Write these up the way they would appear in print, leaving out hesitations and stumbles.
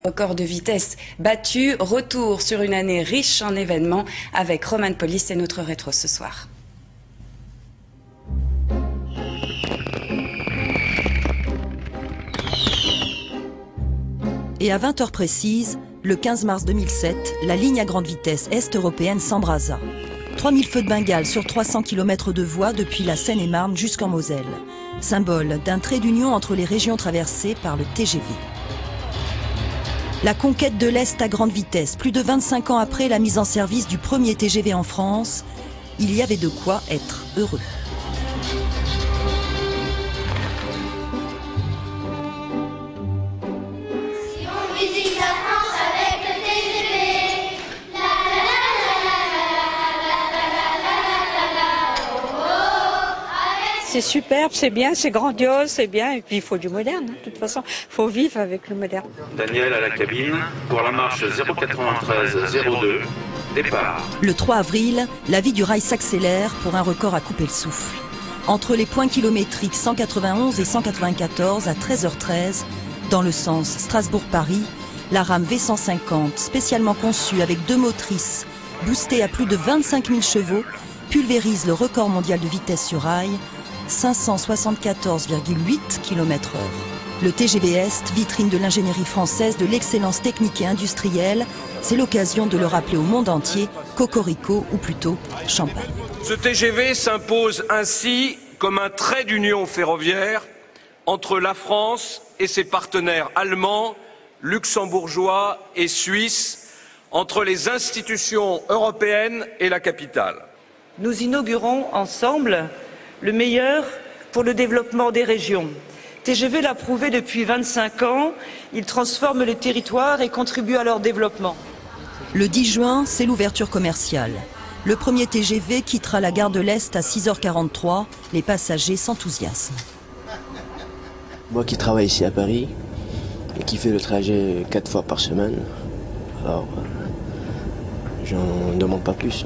Record de vitesse battu, retour sur une année riche en événements avec Romane Polis et notre rétro ce soir. Et à 20h précises, le 15 mars 2007, la ligne à grande vitesse est-européenne s'embrasa. 3000 feux de Bengale sur 300 km de voies depuis la Seine-et-Marne jusqu'en Moselle. Symbole d'un trait d'union entre les régions traversées par le TGV. La conquête de l'Est à grande vitesse, plus de 25 ans après la mise en service du premier TGV en France, il y avait de quoi être heureux. C'est superbe, c'est bien, c'est grandiose, c'est bien. Et puis il faut du moderne, hein. De toute façon, il faut vivre avec le moderne. Daniel à la cabine pour la marche 093-02, départ. Le 3 avril, la vie du rail s'accélère pour un record à couper le souffle. Entre les points kilométriques 191 et 194 à 13h13, dans le sens Strasbourg-Paris, la rame V150, spécialement conçue avec 2 motrices, boostée à plus de 25 000 chevaux, pulvérise le record mondial de vitesse sur rail, 574,8 km/h. Le TGV Est, vitrine de l'ingénierie française, de l'excellence technique et industrielle, c'est l'occasion de le rappeler au monde entier, cocorico ou plutôt champagne. Ce TGV s'impose ainsi comme un trait d'union ferroviaire entre la France et ses partenaires allemands, luxembourgeois et suisses, entre les institutions européennes et la capitale. Nous inaugurons ensemble le meilleur pour le développement des régions. TGV l'a prouvé depuis 25 ans, il transforme les territoires et contribue à leur développement. Le 10 juin, c'est l'ouverture commerciale. Le premier TGV quittera la gare de l'Est à 6h43, les passagers s'enthousiasment. Moi qui travaille ici à Paris et qui fais le trajet 4 fois par semaine, alors j'en demande pas plus.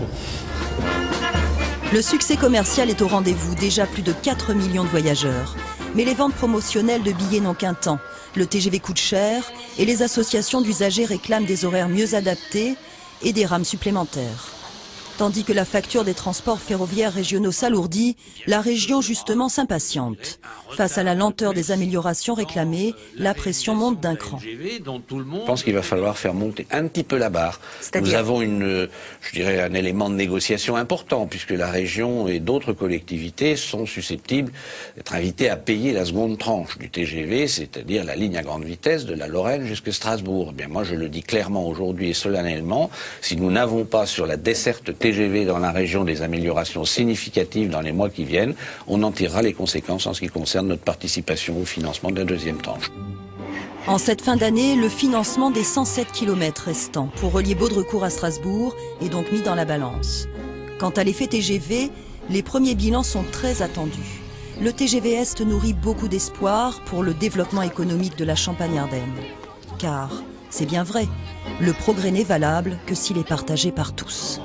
Le succès commercial est au rendez-vous, déjà plus de 4 millions de voyageurs. Mais les ventes promotionnelles de billets n'ont qu'un temps. Le TGV coûte cher et les associations d'usagers réclament des horaires mieux adaptés et des rames supplémentaires. Tandis que la facture des transports ferroviaires régionaux s'alourdit, la région justement s'impatiente. Face à la lenteur des améliorations réclamées, la pression monte d'un cran. Je pense qu'il va falloir faire monter un petit peu la barre. Nous avons un élément de négociation important, puisque la région et d'autres collectivités sont susceptibles d'être invitées à payer la seconde tranche du TGV, c'est-à-dire la ligne à grande vitesse de la Lorraine jusqu'à Strasbourg. Eh bien, moi, je le dis clairement aujourd'hui et solennellement, si nous n'avons pas sur la desserte TGV dans la région des améliorations significatives dans les mois qui viennent, on en tirera les conséquences en ce qui concerne notre participation au financement de la deuxième tranche. En cette fin d'année, le financement des 107 km restants pour relier Baudrecourt à Strasbourg est donc mis dans la balance. Quant à l'effet TGV, les premiers bilans sont très attendus. Le TGV Est nourrit beaucoup d'espoir pour le développement économique de la Champagne-Ardenne. Car, c'est bien vrai, le progrès n'est valable que s'il est partagé par tous.